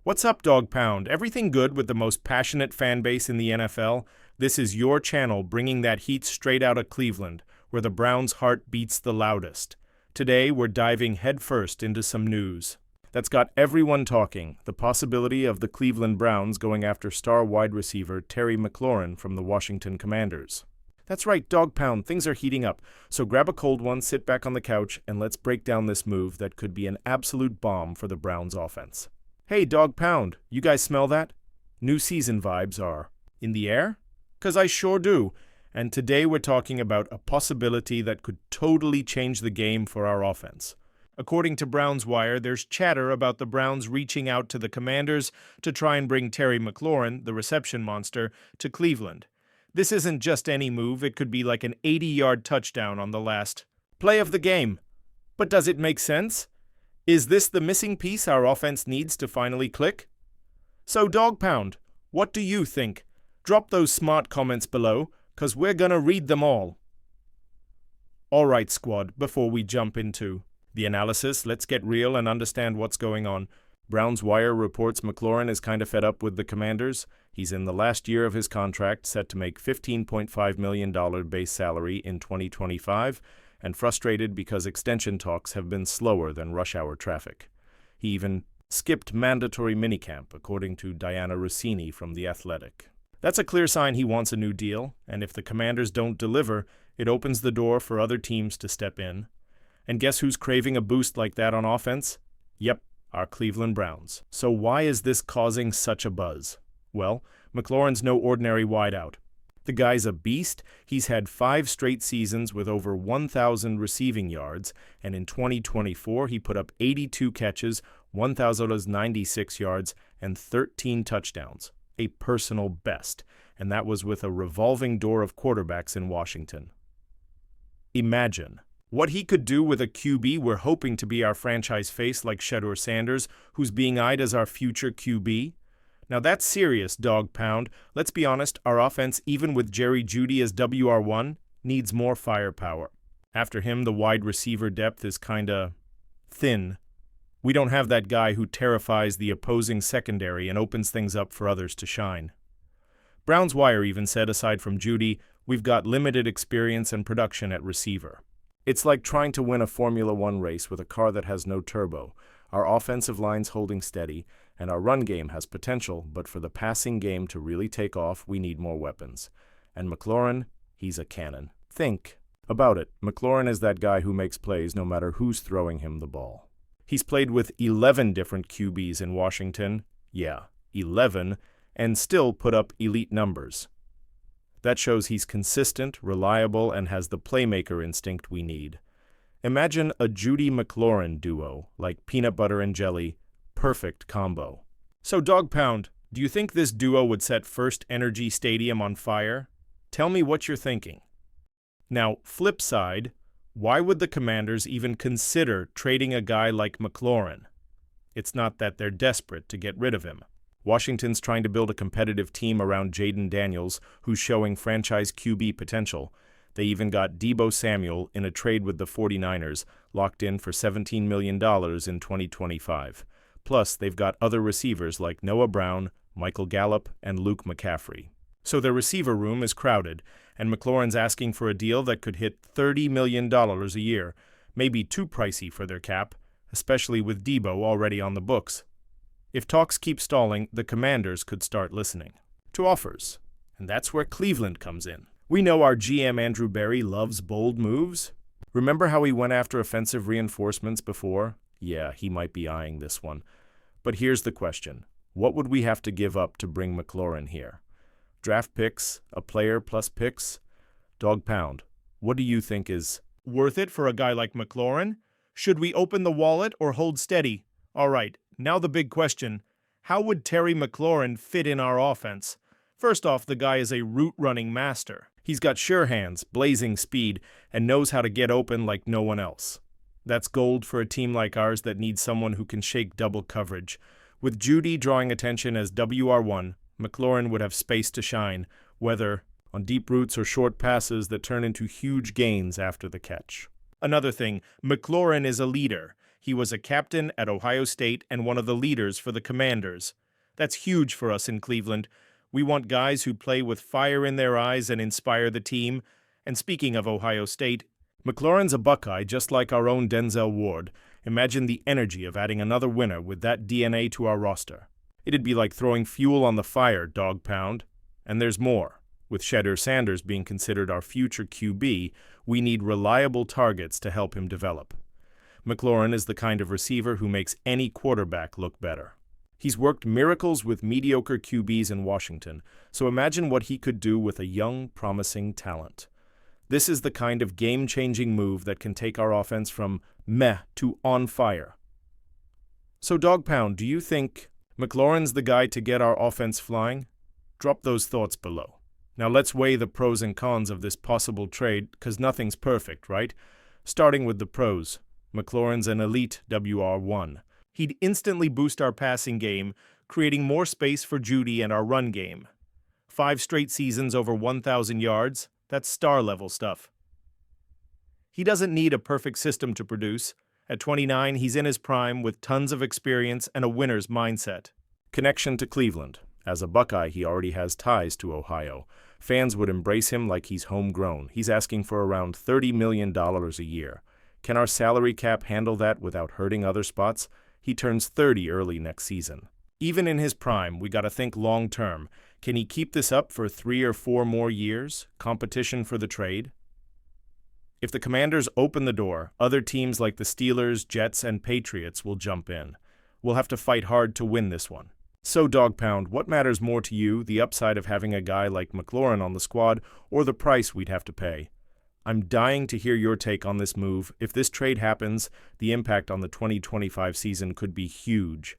What's up, Dog Pound? Everything good with the most passionate fan base in the NFL? This is your channel bringing that heat straight out of Cleveland, where the Browns' heart beats the loudest. Today, we're diving headfirst into some news that's got everyone talking, the possibility of the Cleveland Browns going after star wide receiver Terry Mclaurin from the Washington Commanders. That's right, Dog Pound, things are heating up. So grab a cold one, sit back on the couch, and let's break down this move that could be an absolute bomb for the Browns offense. Hey, Dog Pound, you guys smell that? New season vibes are in the air? 'Cause I sure do. And today we're talking about a possibility that could totally change the game for our offense. According to Browns Wire, there's chatter about the Browns reaching out to the Commanders to try and bring Terry Mclaurin, the reception monster, to Cleveland. This isn't just any move, it could be like an 80-yard touchdown on the last play of the game. But does it make sense? Is this the missing piece our offense needs to finally click? So, Dog Pound, what do you think? Drop those smart comments below, 'cause we're gonna read them all. Alright, squad, before we jump into the analysis, let's get real and understand what's going on. Browns Wire reports Mclaurin is kinda fed up with the Commanders. He's in the last year of his contract, set to make $15.5 million base salary in 2025, and frustrated because extension talks have been slower than rush hour traffic. He even skipped mandatory minicamp, according to Diana Rossini from The Athletic. That's a clear sign he wants a new deal, and if the Commanders don't deliver, it opens the door for other teams to step in. And guess who's craving a boost like that on offense? Yep, our Cleveland Browns. So why is this causing such a buzz? Well, Mclaurin's no ordinary wideout. The guy's a beast. He's had 5 straight seasons with over 1,000 receiving yards, and in 2024 he put up 82 catches, 1,096 yards, and 13 touchdowns. A personal best, and that was with a revolving door of quarterbacks in Washington. Imagine what he could do with a QB we're hoping to be our franchise face like Shedeur Sanders, who's being eyed as our future QB. Now that's serious, Dog Pound. Let's be honest, our offense, even with Jerry Jeudy as WR1, needs more firepower. After him, the wide receiver depth is kinda thin. We don't have that guy who terrifies the opposing secondary and opens things up for others to shine. Browns Wire even said, aside from Jeudy, we've got limited experience and production at receiver. It's like trying to win a Formula One race with a car that has no turbo. Our offensive line's holding steady, and our run game has potential, but for the passing game to really take off, we need more weapons. And Mclaurin, he's a cannon. Think about it. Mclaurin is that guy who makes plays no matter who's throwing him the ball. He's played with 11 different QBs in Washington, 11, and still put up elite numbers. That shows he's consistent, reliable, and has the playmaker instinct we need. Imagine a Jeudy-Mclaurin duo, like peanut butter and jelly, perfect combo. So, Dog Pound, do you think this duo would set First Energy Stadium on fire? Tell me what you're thinking. Now, flip side, why would the Commanders even consider trading a guy like Mclaurin? It's not that they're desperate to get rid of him. Washington's trying to build a competitive team around Jaden Daniels, who's showing franchise QB potential. They even got Deebo Samuel in a trade with the 49ers, locked in for $17 million in 2025. Plus, they've got other receivers like Noah Brown, Michael Gallup, and Luke McCaffrey. So their receiver room is crowded, and Mclaurin's asking for a deal that could hit $30 million a year, maybe too pricey for their cap, especially with Deebo already on the books. If talks keep stalling, the Commanders could start listening to offers, and that's where Cleveland comes in. We know our GM Andrew Berry loves bold moves. Remember how he went after offensive reinforcements before? Yeah, he might be eyeing this one. But here's the question. What would we have to give up to bring Mclaurin here? Draft picks, a player plus picks? Dog Pound, what do you think is worth it for a guy like Mclaurin? Should we open the wallet or hold steady? All right, now the big question. How would Terry Mclaurin fit in our offense? First off, the guy is a route-running master. He's got sure hands, blazing speed, and knows how to get open like no one else. That's gold for a team like ours that needs someone who can shake double coverage. With Jeudy drawing attention as WR1, Mclaurin would have space to shine, whether on deep routes or short passes that turn into huge gains after the catch. Another thing, Mclaurin is a leader. He was a captain at Ohio State and one of the leaders for the Commanders. That's huge for us in Cleveland. We want guys who play with fire in their eyes and inspire the team. And speaking of Ohio State, Mclaurin's a Buckeye just like our own Denzel Ward. Imagine the energy of adding another winner with that DNA to our roster. It'd be like throwing fuel on the fire, Dog Pound. And there's more. With Shedeur Sanders being considered our future QB, we need reliable targets to help him develop. Mclaurin is the kind of receiver who makes any quarterback look better. He's worked miracles with mediocre QBs in Washington, so imagine what he could do with a young, promising talent. This is the kind of game-changing move that can take our offense from meh to on fire. So, Dog Pound, do you think Mclaurin's the guy to get our offense flying? Drop those thoughts below. Now let's weigh the pros and cons of this possible trade, because nothing's perfect, right? Starting with the pros. Mclaurin's an elite WR1. He'd instantly boost our passing game, creating more space for Jeudy and our run game. 5 straight seasons over 1,000 yards, that's star-level stuff. He doesn't need a perfect system to produce. At 29, he's in his prime with tons of experience and a winner's mindset. Connection to Cleveland. As a Buckeye, he already has ties to Ohio. Fans would embrace him like he's homegrown. He's asking for around $30 million a year. Can our salary cap handle that without hurting other spots? He turns 30 early next season. Even in his prime, we gotta think long-term. Can he keep this up for 3 or 4 more years? Competition for the trade? If the Commanders open the door, other teams like the Steelers, Jets, and Patriots will jump in. We'll have to fight hard to win this one. So, Dog Pound, what matters more to you, the upside of having a guy like Mclaurin on the squad, or the price we'd have to pay? I'm dying to hear your take on this move. If this trade happens, the impact on the 2025 season could be huge.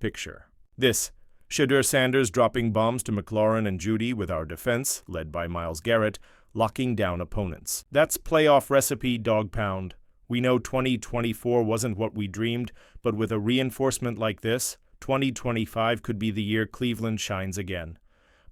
Picture this: Shedeur Sanders dropping bombs to Mclaurin and Jeudy with our defense, led by Myles Garrett, locking down opponents. That's playoff recipe, Dog Pound. We know 2024 wasn't what we dreamed, but with a reinforcement like this, 2025 could be the year Cleveland shines again.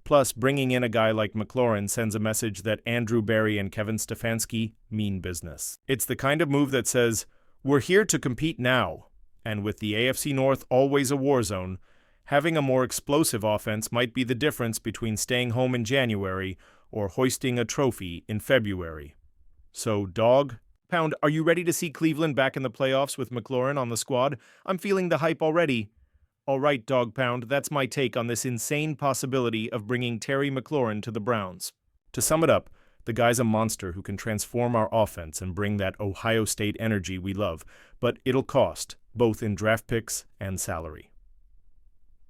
Plus, bringing in a guy like Mclaurin sends a message that Andrew Berry and Kevin Stefanski mean business. It's the kind of move that says, we're here to compete now. And with the AFC North always a war zone, having a more explosive offense might be the difference between staying home in January or hoisting a trophy in February. So, Dog Pound, are you ready to see Cleveland back in the playoffs with Mclaurin on the squad? I'm feeling the hype already. All right, Dog Pound, that's my take on this insane possibility of bringing Terry McLaurin to the Browns. To sum it up, the guy's a monster who can transform our offense and bring that Ohio State energy we love, but it'll cost, both in draft picks and salary.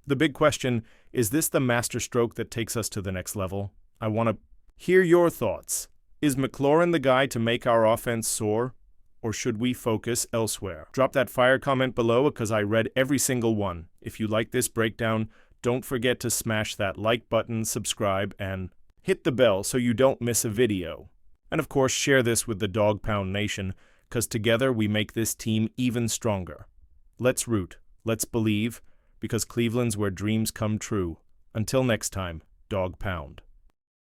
The big question, is this the masterstroke that takes us to the next level? I want to hear your thoughts. Is McLaurin the guy to make our offense soar? Or should we focus elsewhere? Drop that fire comment below because I read every single one. If you like this breakdown, don't forget to smash that like button, subscribe, and hit the bell so you don't miss a video. And of course, share this with the Dog Pound Nation, because together we make this team even stronger. Let's root, let's believe, because Cleveland's where dreams come true. Until next time, Dog Pound.